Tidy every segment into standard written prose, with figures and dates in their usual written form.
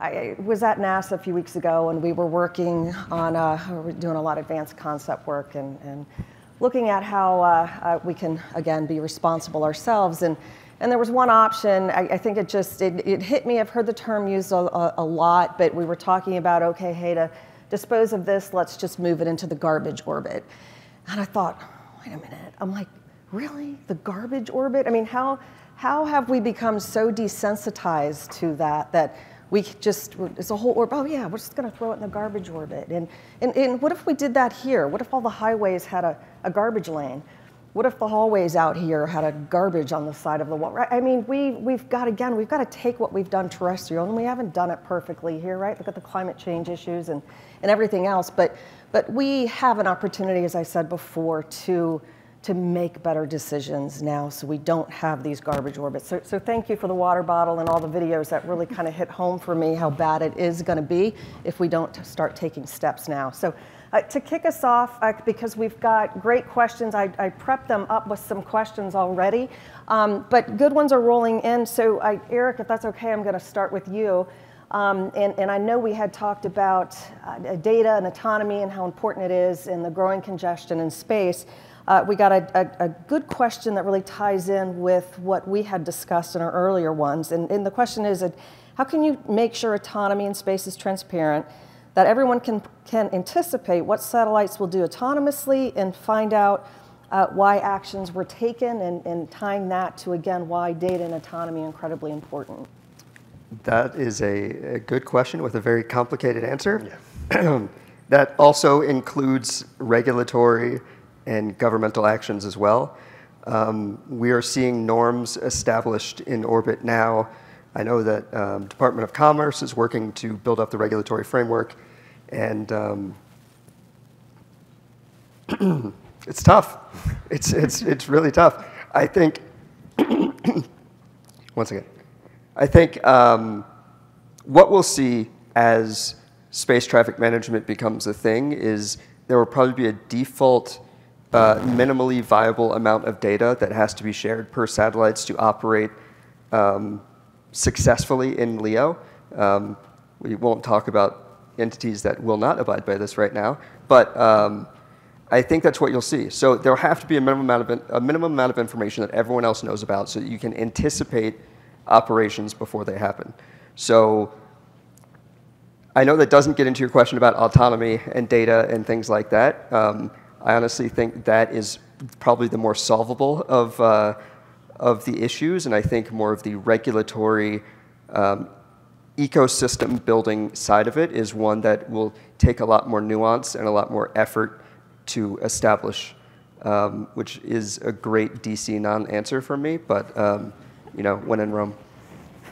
I was at NASA a few weeks ago, and we were working on, we were doing a lot of advanced concept work and looking at how we can, again, be responsible ourselves. And there was one option, I think it hit me. I've heard the term used a lot, but we were talking about, okay, hey, to dispose of this, let's just move it into the garbage orbit. And I thought, wait a minute, I'm like, really? The garbage orbit? I mean, how have we become so desensitized to that we just, it's a whole orbit, oh yeah, we're just gonna throw it in the garbage orbit. And what if we did that here? What if all the highways had a garbage lane? What if the hallways out here had a garbage on the side of the wall? Right? I mean, we've got to take what we've done terrestrial, and we haven't done it perfectly here, right? Look at the climate change issues and everything else. But we have an opportunity, as I said before, to make better decisions now so we don't have these garbage orbits. So thank you for the water bottle and all the videos that really kind of hit home for me how bad it is going to be if we don't start taking steps now. So to kick us off, because we've got great questions, I prepped them up with some questions already, but good ones are rolling in. So Eric, if that's okay, I'm going to start with you. And I know we had talked about data and autonomy and how important it is in the growing congestion in space. We got a good question that really ties in with what we had discussed in our earlier ones. And the question is, how can you make sure autonomy in space is transparent, that everyone can anticipate what satellites will do autonomously and find out why actions were taken, and tying that to, again, why data and autonomy are incredibly important? That is a good question with a very complicated answer. Yeah. That also includes regulatory and governmental actions as well. We are seeing norms established in orbit now. I know that Department of Commerce is working to build up the regulatory framework, and it's tough. It's really tough. I think, once again, I think what we'll see as space traffic management becomes a thing is there will probably be a default minimally viable amount of data that has to be shared per satellites to operate successfully in LEO. We won't talk about entities that will not abide by this right now, but I think that's what you'll see. So there'll have to be a minimum amount of information that everyone else knows about so that you can anticipate operations before they happen. So I know that doesn't get into your question about autonomy and data and things like that. I honestly think that is probably the more solvable of the issues, and I think more of the regulatory ecosystem building side of it is one that will take a lot more nuance and a lot more effort to establish, which is a great DC non-answer from me, but you know, when in Rome.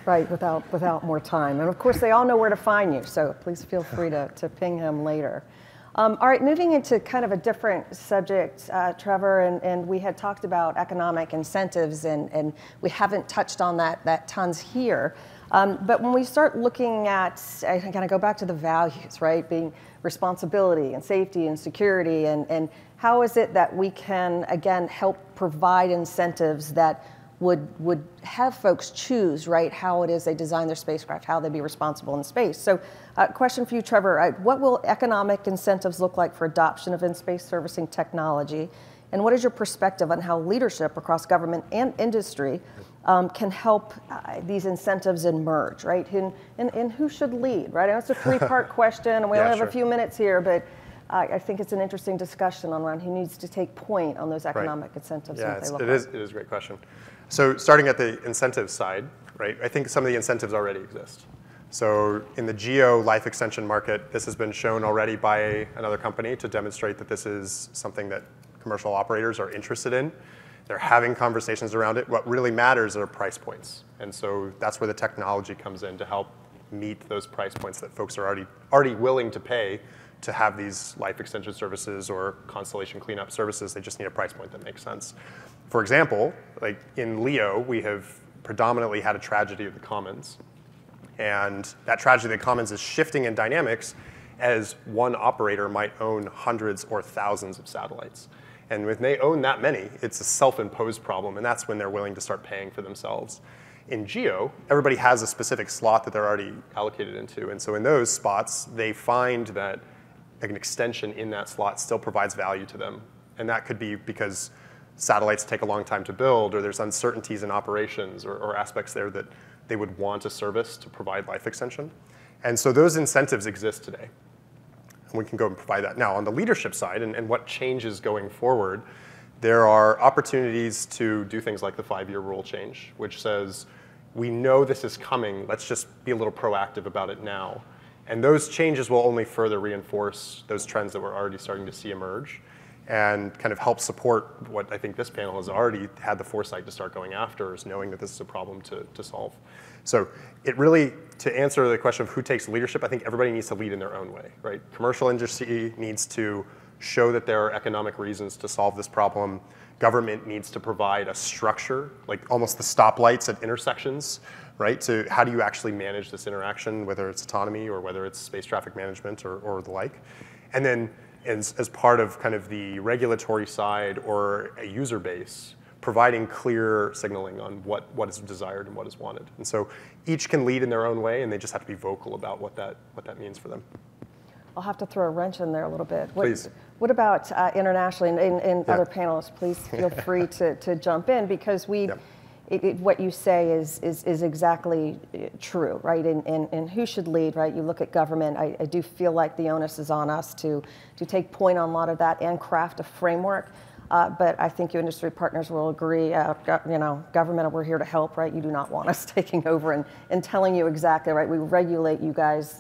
Right, without more time. And of course, they all know where to find you, so please feel free to ping him later. All right, moving into kind of a different subject, Trevor, and we had talked about economic incentives, and we haven't touched on that tons here. But when we start looking at, I kind of go back to the values, right, being responsibility and safety and security, and how is it that we can, again, help provide incentives that would have folks choose, right, how it is they design their spacecraft, how they be responsible in space. So question for you, Trevor, what will economic incentives look like for adoption of in-space servicing technology? And what is your perspective on how leadership across government and industry can help these incentives emerge, right? And who should lead, right? I know it's a three-part question, and we only have a few minutes here, but I think it's an interesting discussion around who needs to take point on those economic incentives. Yeah, it is a great question. So starting at the incentive side, right, I think some of the incentives already exist. So in the geo life extension market, this has been shown already by another company to demonstrate that this is something that commercial operators are interested in. They're having conversations around it. What really matters are price points. And so that's where the technology comes in to help meet those price points that folks are already willing to pay to have these life extension services or constellation cleanup services. They just need a price point that makes sense. For example, like in LEO, we have predominantly had a tragedy of the commons. And that tragedy of the commons is shifting in dynamics as one operator might own hundreds or thousands of satellites. And when they own that many, it's a self-imposed problem, and that's when they're willing to start paying for themselves. In geo, everybody has a specific slot that they're already allocated into. And so in those spots, they find that an extension in that slot still provides value to them. And that could be because satellites take a long time to build, or there's uncertainties in operations, or aspects there that they would want a service to provide life extension. And so those incentives exist today. And we can go and provide that. Now, on the leadership side, and what changes going forward, there are opportunities to do things like the 5-year rule change, which says, we know this is coming, let's just be a little proactive about it now. And those changes will only further reinforce those trends that we're already starting to see emerge and kind of help support what I think this panel has already had the foresight to start going after, is knowing that this is a problem to solve. So it really, to answer the question of who takes leadership, I think everybody needs to lead in their own way, right? Commercial industry needs to show that there are economic reasons to solve this problem. Government needs to provide a structure, like almost the stoplights at intersections, right? To how do you actually manage this interaction, whether it's autonomy or whether it's space traffic management or the like. And then as part of kind of the regulatory side or a user base, providing clear signaling on what is desired and what is wanted. And so each can lead in their own way, and they just have to be vocal about what that means for them. I'll have to throw a wrench in there a little bit. Please. What about internationally, and other panelists, please feel free to jump in, because what you say is exactly true, right? And who should lead, right? You look at government, I do feel like the onus is on us to take point on a lot of that and craft a framework. But I think you industry partners will agree, government, we're here to help, right? You do not want us taking over and telling you exactly, right? We regulate you guys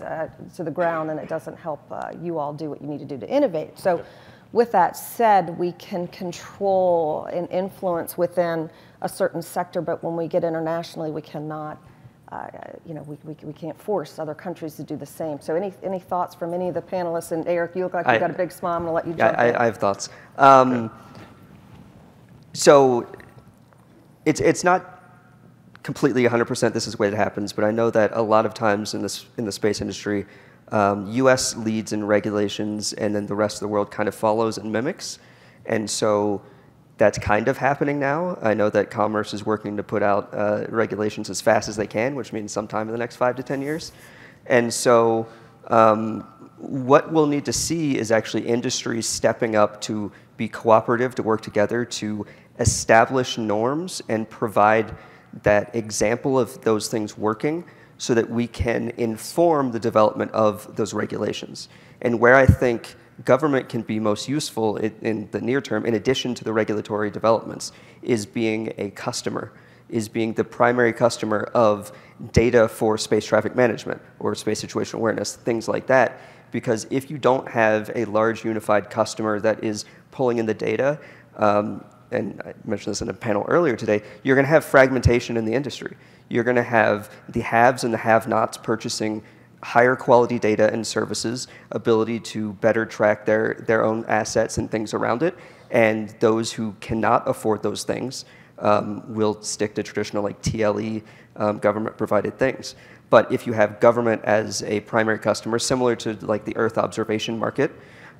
to the ground, and it doesn't help you all do what you need to do to innovate. So with that said, we can control and influence within a certain sector, but when we get internationally, we cannot, we can't force other countries to do the same. So any thoughts from any of the panelists? And Eric, you look like you've got a big smile. I'm going to let you jump in. I have thoughts. So it's not completely 100% this is the way it happens, but I know that a lot of times in the space industry, US leads in regulations, and then the rest of the world kind of follows and mimics. And so that's kind of happening now. I know that Commerce is working to put out regulations as fast as they can, which means sometime in the next 5 to 10 years. And so what we'll need to see is actually industry stepping up to be cooperative, to work together, to establish norms and provide that example of those things working so that we can inform the development of those regulations. And where I think government can be most useful in the near term, in addition to the regulatory developments, is being a customer, is being the primary customer of data for space traffic management or space situational awareness, things like that. Because if you don't have a large unified customer that is pulling in the data, and I mentioned this in a panel earlier today, you're going to have fragmentation in the industry. You're going to have the haves and the have-nots purchasing higher quality data and services, ability to better track their own assets and things around it, and those who cannot afford those things will stick to traditional like TLE government-provided things. But if you have government as a primary customer, similar to like the Earth observation market,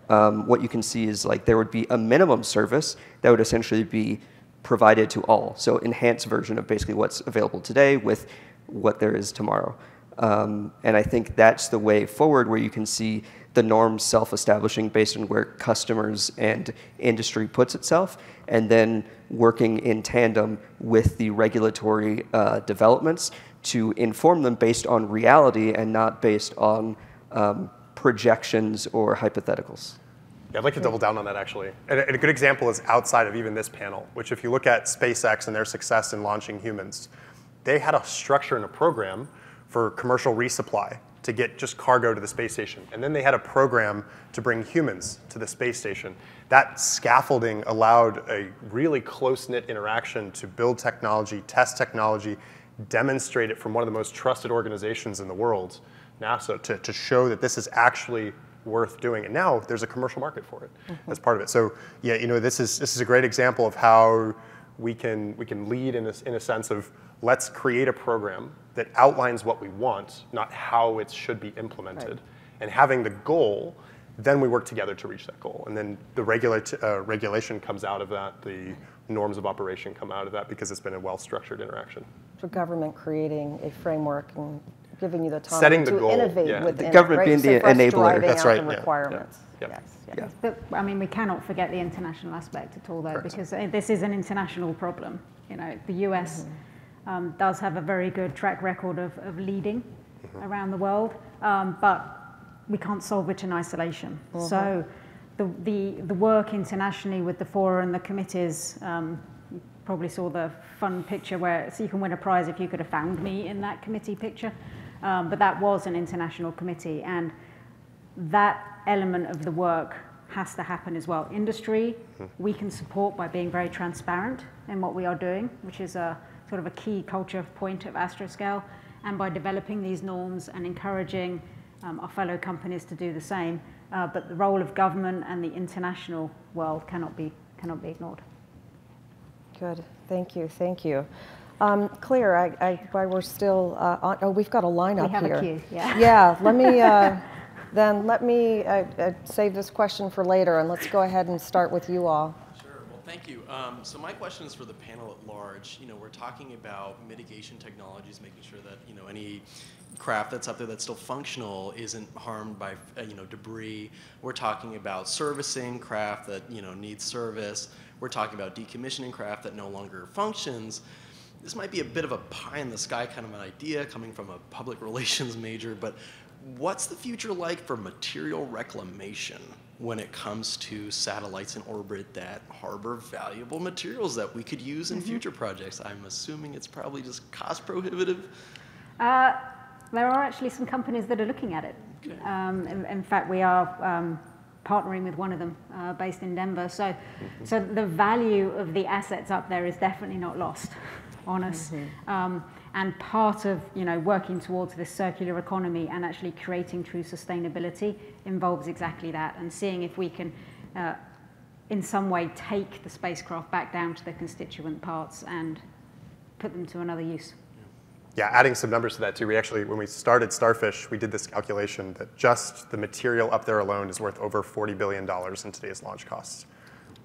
what you can see is like there would be a minimum service that would essentially be provided to all. So enhanced version of basically what's available today with what there is tomorrow. And I think that's the way forward, where you can see the norms self-establishing based on where customers and industry puts itself, and then working in tandem with the regulatory developments to inform them based on reality and not based on projections or hypotheticals. Yeah, I'd like to double down on that, actually. And a good example is outside of even this panel, which if you look at SpaceX and their success in launching humans, they had a structure and a program for commercial resupply to get just cargo to the space station. And then they had a program to bring humans to the space station. That scaffolding allowed a really close-knit interaction to build technology, test technology, demonstrate it from one of the most trusted organizations in the world, NASA, to show that this is actually worth doing. And now there's a commercial market for it as part of it. So yeah, this is a great example of how we can lead in a sense of, let's create a program that outlines what we want, not how it should be implemented. Right. And having the goal, then we work together to reach that goal. And then the regulation comes out of that, the norms of operation come out of that, because it's been a well-structured interaction. So government creating a framework and giving you the time Setting the to goal, innovate yeah. within The government it, right? being the for us enabler. driving That's out right, the yeah, requirements. yeah. Yes, yes. Yeah. But I mean, we cannot forget the international aspect at all, though, Correct. because this is an international problem. You know, the US does have a very good track record of leading around the world, but we can't solve it in isolation. So the work internationally with the fora and the committees, you probably saw the fun picture where so you can win a prize if you could have found me in that committee picture. But that was an international committee, and that element of the work has to happen as well. Industry, we can support by being very transparent in what we are doing, which is a sort of a key culture point of Astroscale, and by developing these norms and encouraging our fellow companies to do the same. But the role of government and the international world cannot be ignored. Good. Thank you. Thank you. Claire, while we're still on, oh, we've got a lineup here. We have a queue, yeah. Yeah, let me save this question for later, and let's go ahead and start with you all. Sure. Well, thank you. So my question is for the panel at large. You know, we're talking about mitigation technologies, making sure that, you know, any craft that's up there that's still functional isn't harmed by, you know, debris. We're talking about servicing craft that, you know, needs service. We're talking about decommissioning craft that no longer functions. This might be a bit of a pie in the sky kind of an idea coming from a public relations major, but what's the future like for material reclamation when it comes to satellites in orbit that harbor valuable materials that we could use in future projects? I'm assuming it's probably just cost prohibitive. There are actually some companies that are looking at it. Okay. In fact, we are partnering with one of them based in Denver. So the value of the assets up there is definitely not lost on us. And part of, you know, working towards this circular economy and actually creating true sustainability involves exactly that, and seeing if we can in some way take the spacecraft back down to the constituent parts and put them to another use. Yeah, adding some numbers to that too. We actually, when we started Starfish, we did this calculation that just the material up there alone is worth over $40 billion in today's launch costs.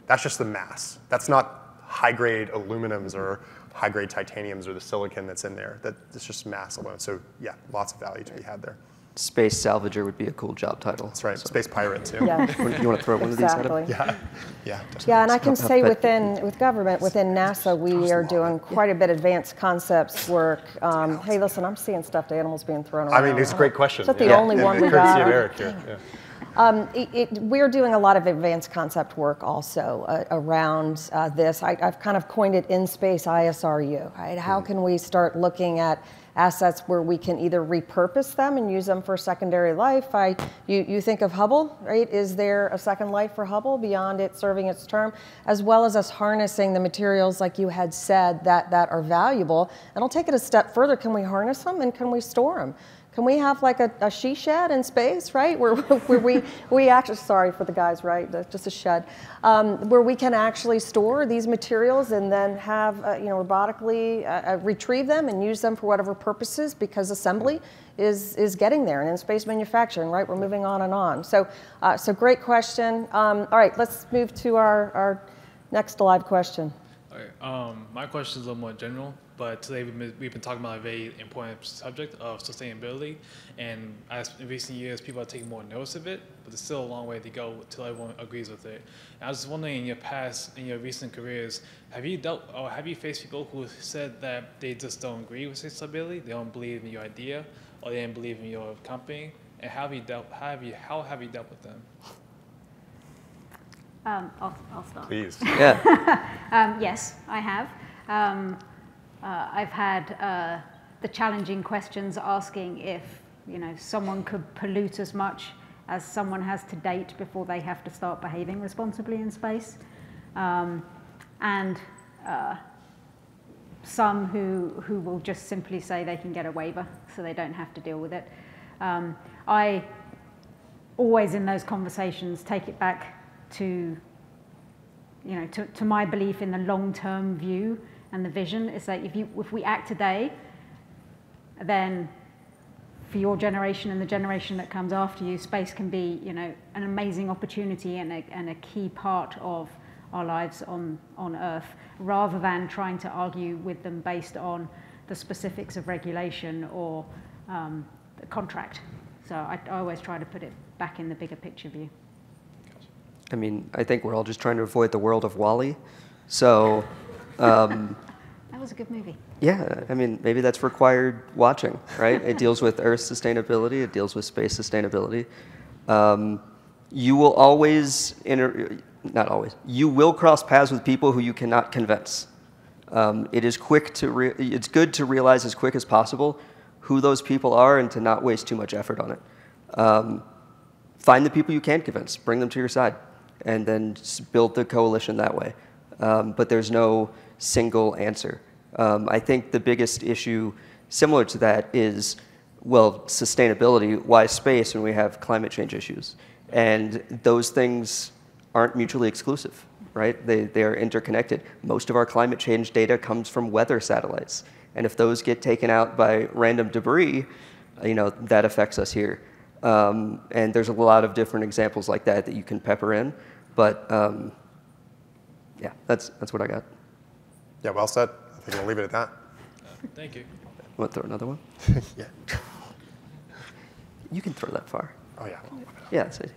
That's just the mass. That's not high-grade aluminums or high-grade titaniums or the silicon that's in there. It's just mass alone. So yeah, lots of value to be had there. Space salvager would be a cool job title. That's right. So. Space pirate too. Yeah. You want to throw one of these at him? Yeah. Yeah. Definitely. Yeah, and I can say with government, within NASA, we are doing quite a bit of advanced concepts work. Hey, listen, I'm seeing stuffed animals being thrown around. I mean, it's a great question. Is that the only one we got? got? Of Eric here. Yeah. We're doing a lot of advanced concept work also around this. I've kind of coined it in-space ISRU, right? How can we start looking at assets where we can either repurpose them and use them for secondary life? You think of Hubble, right? Is there a second life for Hubble beyond it serving its term? As well as us harnessing the materials, like you had said, that are valuable. And I'll take it a step further. Can we harness them and can we store them? Can we have like a she shed in space, right? Where we actually, sorry for the guys, right? Just a shed, where we can actually store these materials and then have, robotically retrieve them and use them for whatever purposes, because assembly is getting there, and in space manufacturing, right? We're moving on and on. So great question. All right, let's move to our next live question. Okay, my question is a little more general, but today we've been talking about a very important subject of sustainability, and as in recent years, people are taking more notice of it, but there's still a long way to go till everyone agrees with it. And I was just wondering, in your recent careers, have you faced people who said that they just don't agree with sustainability, they don't believe in your idea, or they don't believe in your company, and how have you dealt with them? I'll start. Please. Yeah. Yes, I have. I've had the challenging questions asking if, someone could pollute as much as someone has to date before they have to start behaving responsibly in space. And some who will just simply say they can get a waiver so they don't have to deal with it. I always in those conversations take it back to my belief in the long-term view and the vision is that if we act today, then for your generation and the generation that comes after you, space can be, an amazing opportunity and a key part of our lives on Earth, rather than trying to argue with them based on the specifics of regulation or the contract. So I always try to put it back in the bigger picture view. I mean, I think we're all just trying to avoid the world of WALL-E. So, that was a good movie. yeah, I mean, maybe that's required watching, right? It deals with Earth sustainability. It deals with space sustainability. You will always, not always, you will cross paths with people who you cannot convince. It is it's good to realize as quick as possible who those people are and to not waste too much effort on it. Find the people you can convince, bring them to your side, and then build the coalition that way. But there's no single answer. I think the biggest issue similar to that is, well, sustainability. Why space when we have climate change issues? And those things aren't mutually exclusive, right? They are interconnected. Most of our climate change data comes from weather satellites. And if those get taken out by random debris, that affects us here. And there's a lot of different examples like that you can pepper in. But yeah, that's what I got. Yeah, well said. I think we'll leave it at that. Thank you. Want to throw another one? Yeah. You can throw that far. Oh, yeah. Yeah, that's it.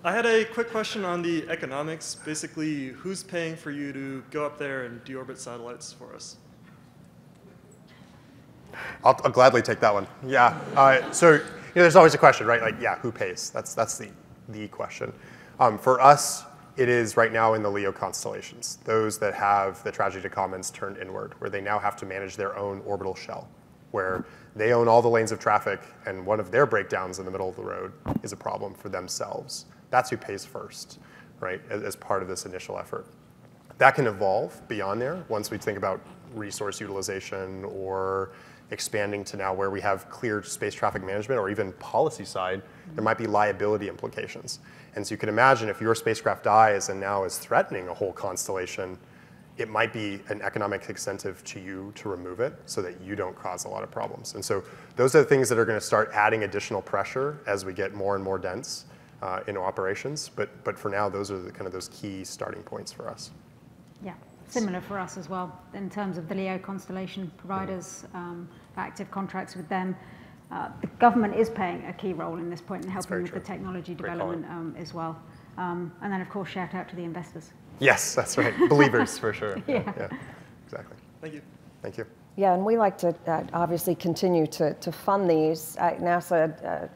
I had a quick question on the economics. Basically, who's paying for you to go up there and deorbit satellites for us? I'll gladly take that one. Yeah. So there's always a question, right? Like, yeah, who pays? That's the question. For us, it is right now in the LEO constellations, those that have the tragedy of commons turned inward, where they now have to manage their own orbital shell, where they own all the lanes of traffic, and one of their breakdowns in the middle of the road is a problem for themselves. That's who pays first, right, as part of this initial effort. That can evolve beyond there once we think about resource utilization or expanding to now where we have clear space traffic management, or even policy side, there might be liability implications. And so you can imagine if your spacecraft dies and now is threatening a whole constellation, it might be an economic incentive to you to remove it so that you don't cause a lot of problems. And so those are the things that are going to start adding additional pressure as we get more and more dense in operations. But for now, those are the kind of those key starting points for us. Yeah, similar for us as well in terms of the LEO constellation providers, active contracts with them. The government is playing a key role in this point and helping with the technology development as well. And then, of course, shout out to the investors. Yes, that's right. Believers, for sure. Yeah. Exactly. Thank you. Thank you. Yeah, and we like to obviously continue to fund these. NASA,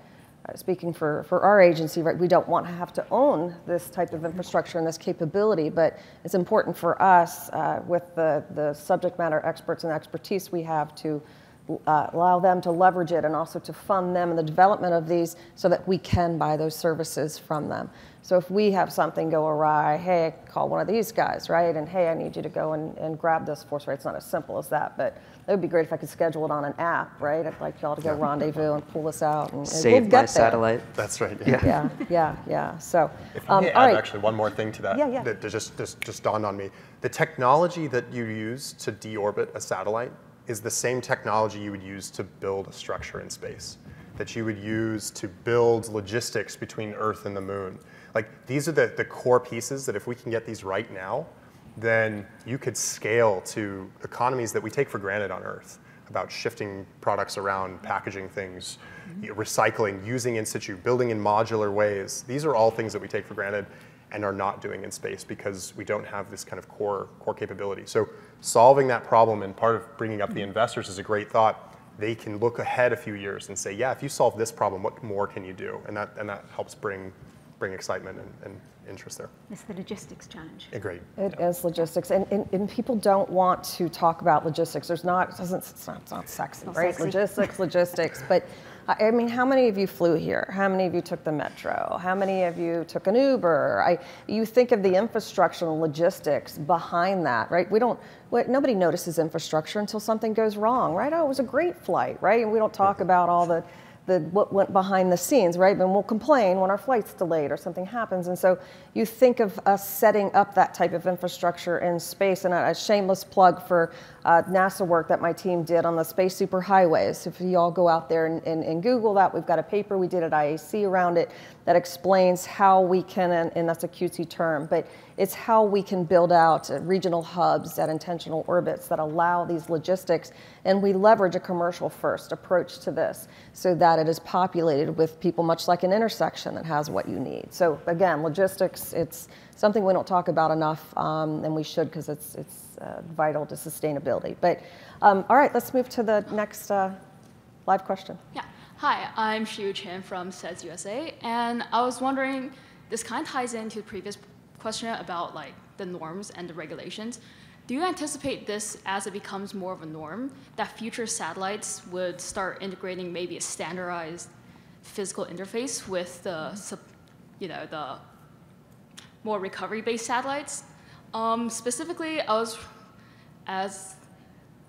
speaking for our agency, right, we don't want to have to own this type of infrastructure and this capability, but it's important for us with the subject matter experts and expertise we have to allow them to leverage it and also to fund them in the development of these so that we can buy those services from them. So if we have something go awry, hey, call one of these guys, right? And hey, I need you to go and grab this for us, right? It's not as simple as that, but it would be great if I could schedule it on an app, right? I'd like y'all to go rendezvous and pull this out. And Save we'll my satellite. That's right. Yeah. So, if I may all add right. actually one more thing to that that just dawned on me. The technology that you use to deorbit a satellite is the same technology you would use to build a structure in space, that you would use to build logistics between Earth and the moon. Like, these are the core pieces that if we can get these right now, then you could scale to economies that we take for granted on Earth, about shifting products around, packaging things, recycling, using in situ, building in modular ways. These are all things that we take for granted and are not doing in space because we don't have this kind of core capability. So solving that problem, and part of bringing up the investors is a great thought. They can look ahead a few years and say, yeah, if you solve this problem, what more can you do? And that helps bring excitement and interest there. It's the logistics challenge. Great. It is logistics, and people don't want to talk about logistics. It's not sexy, right? Sexy. Logistics. But I mean, how many of you flew here? How many of you took the metro? How many of you took an Uber? You think of the infrastructure and logistics behind that, right? Nobody notices infrastructure until something goes wrong, right? Oh, it was a great flight, right? And we don't talk about all the what went behind the scenes, right? And we'll complain when our flight's delayed or something happens. And so you think of us setting up that type of infrastructure in space. And a shameless plug for NASA work that my team did on the space superhighways. If you all go out there and Google that, we've got a paper we did at IAC around it that explains how we can, and that's a cutesy term, but it's how we can build out regional hubs at intentional orbits that allow these logistics. And we leverage a commercial first approach to this so that it is populated with people, much like an intersection that has what you need. So again, logistics, it's something we don't talk about enough, and we should, because it's vital to sustainability. But all right, let's move to the next live question. Yeah. Hi, I'm Shiu Chen from SETS USA, and I was wondering, this kind of ties into the previous question about like the norms and the regulations. Do you anticipate this, as it becomes more of a norm, that future satellites would start integrating maybe a standardized physical interface with the, the more recovery-based satellites? Specifically, as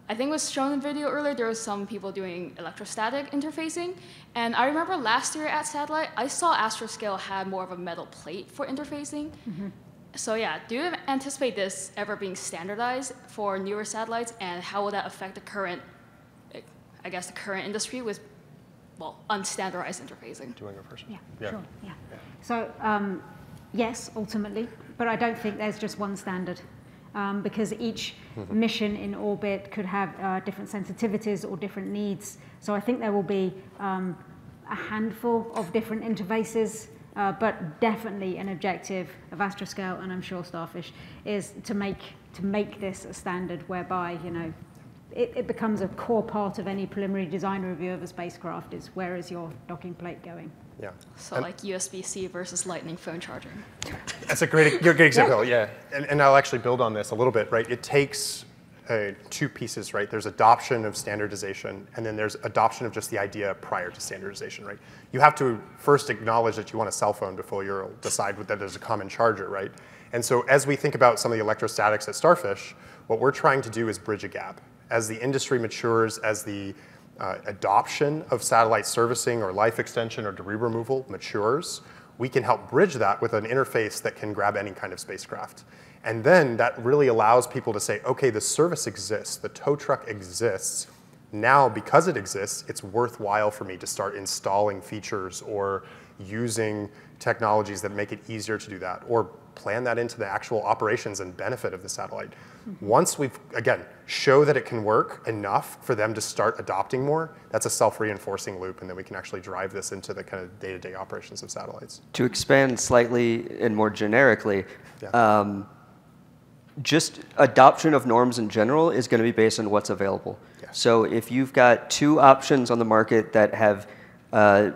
I think was shown in the video earlier, there were some people doing electrostatic interfacing. And I remember last year at Satellite, I saw Astroscale had more of a metal plate for interfacing. Mm-hmm. So yeah, do you anticipate this ever being standardized for newer satellites? And how will that affect the current, I guess, the current industry with, well, unstandardized interfacing? Do you want to go first? Yeah, sure, yeah. So yes, ultimately, but I don't think there's just one standard. Because each mission in orbit could have different sensitivities or different needs. So I think there will be a handful of different interfaces, but definitely an objective of Astroscale, and I'm sure Starfish, is to make this a standard whereby, it becomes a core part of any preliminary design review of a spacecraft is where is your docking plate going. Yeah. So like USB-C versus Lightning phone charging. That's a great example, yeah. And I'll actually build on this a little bit, right? It takes two pieces, right? There's adoption of standardization, and then there's adoption of just the idea prior to standardization, right? You have to first acknowledge that you want a cell phone before you'll decide that there's a common charger, right? And so as we think about some of the electrostatics at Starfish, what we're trying to do is bridge a gap. As the industry matures, as the adoption of satellite servicing or life extension or debris removal matures, we can help bridge that with an interface that can grab any kind of spacecraft. And then that really allows people to say, okay, the service exists, the tow truck exists. Now, because it exists, it's worthwhile for me to start installing features or using technologies that make it easier to do that, or plan that into the actual operations and benefit of the satellite. Once we've, again, show that it can work enough for them to start adopting more, that's a self-reinforcing loop, and then we can actually drive this into the kind of day-to-day operations of satellites. To expand slightly and more generically, just adoption of norms in general is going to be based on what's available. Yeah. So if you've got two options on the market that have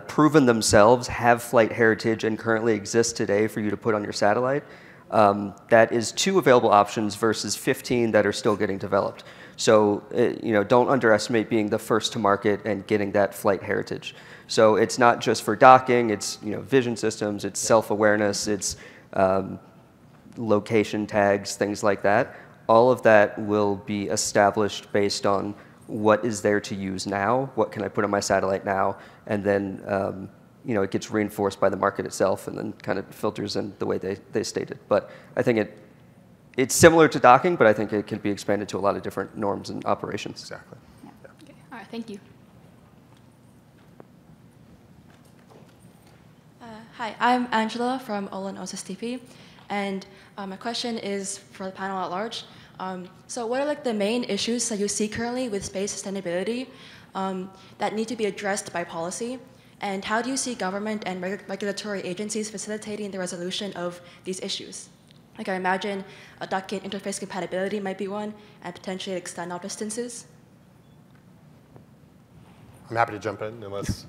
proven themselves, have flight heritage, and currently exist today for you to put on your satellite, that is two available options versus 15 that are still getting developed. So don't underestimate being the first to market and getting that flight heritage. So it's not just for docking, it's vision systems, it's self-awareness, it's location tags, things like that. All of that will be established based on what is there to use now, what can I put on my satellite now, and then it gets reinforced by the market itself and then kind of filters in the way they stated. But I think it's similar to docking, but I think it can be expanded to a lot of different norms and operations. Exactly. Yeah. Okay. All right, thank you. Hi, I'm Angela from Olin OSSTP, and my question is for the panel at large. So what are the main issues that you see currently with space sustainability that need to be addressed by policy? And how do you see government and regulatory agencies facilitating the resolution of these issues? I imagine a docking interface compatibility might be one, and potentially extend out distances. I'm happy to jump in unless.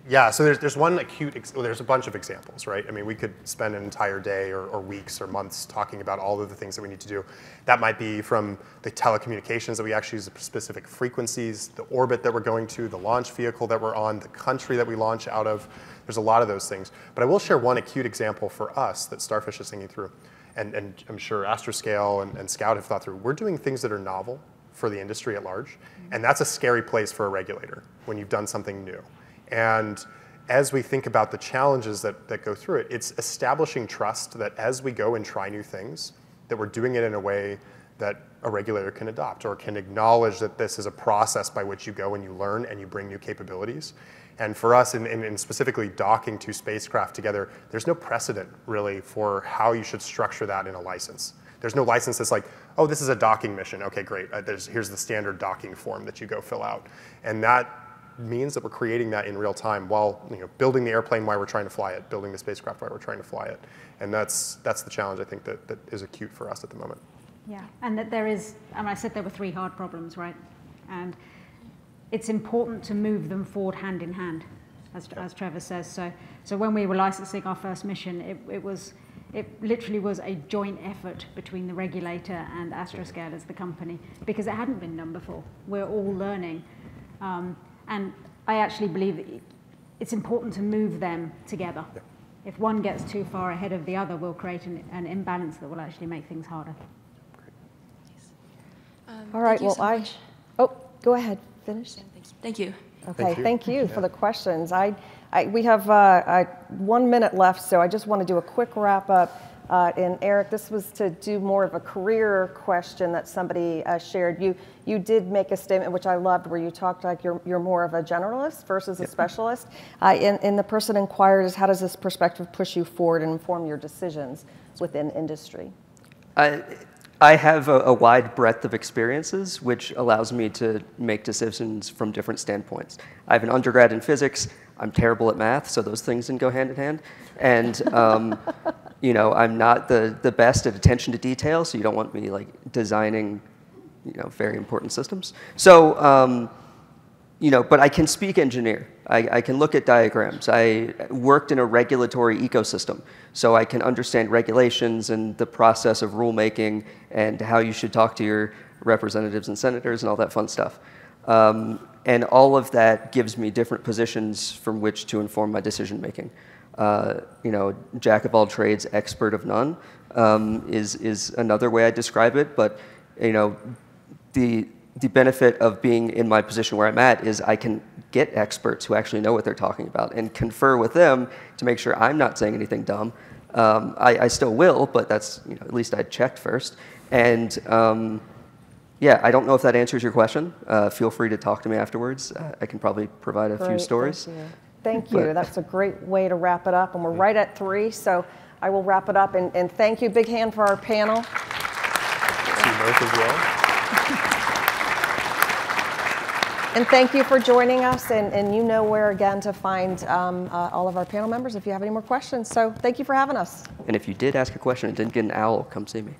Yeah, so there's one acute, there's a bunch of examples, right? I mean, we could spend an entire day or weeks or months talking about all of the things that we need to do. That might be from the telecommunications that we actually use, the specific frequencies, the orbit that we're going to, the launch vehicle that we're on, the country that we launch out of. There's a lot of those things. But I will share one acute example for us that Starfish is thinking through. And I'm sure Astroscale and Scout have thought through. We're doing things that are novel for the industry at large. And that's a scary place for a regulator when you've done something new. And as we think about the challenges that go through it, it's establishing trust that as we go and try new things, that we're doing it in a way that a regulator can adopt or can acknowledge that this is a process by which you go and you learn and you bring new capabilities. And for us, in specifically docking two spacecraft together, there's no precedent really for how you should structure that in a license. There's no license that's like, oh, this is a docking mission. Okay, great. Here's the standard docking form that you go fill out. And that means that we're creating that in real time while building the airplane while we're trying to fly it, building the spacecraft while we're trying to fly it. And that's the challenge, I think, that is acute for us at the moment. Yeah, and that there is, and I said there were 3 hard problems, right? And it's important to move them forward hand in hand, as Trevor says. So when we were licensing our first mission, it literally was a joint effort between the regulator and Astroscale as the company, because it hadn't been done before. We're all learning. And I actually believe that it's important to move them together. Yeah. If one gets too far ahead of the other, we'll create an imbalance that will actually make things harder. All right, well, oh, go ahead, finish. Thank you. Okay, thank you for the questions. We have 1 minute left, so I just want to do a quick wrap up. And Eric, this was to do more of a career question that somebody shared. You did make a statement, which I loved, where you talked like you're more of a generalist versus a specialist. And the person inquired is, how does this perspective push you forward and inform your decisions within industry? I have a wide breadth of experiences, which allows me to make decisions from different standpoints. I have an undergrad in physics. I'm terrible at math, so those things didn't go hand in hand. And I'm not the best at attention to detail, so you don't want me like designing, very important systems. So, but I can speak engineer. I can look at diagrams. I worked in a regulatory ecosystem, so I can understand regulations and the process of rulemaking and how you should talk to your representatives and senators and all that fun stuff. And all of that gives me different positions from which to inform my decision making. Jack of all trades, expert of none is another way I describe it. But the benefit of being in my position where I'm at is I can get experts who actually know what they're talking about and confer with them to make sure I'm not saying anything dumb. I still will, but that's, at least I checked first. And yeah, I don't know if that answers your question. Feel free to talk to me afterwards. I can probably provide a few stories. Thank you. That's a great way to wrap it up. And we're right at 3, so I will wrap it up. And thank you. Big hand for our panel. To you both as well. And thank you for joining us. And you know where, again, to find all of our panel members if you have any more questions. So thank you for having us. And if you did ask a question and didn't get an owl, come see me.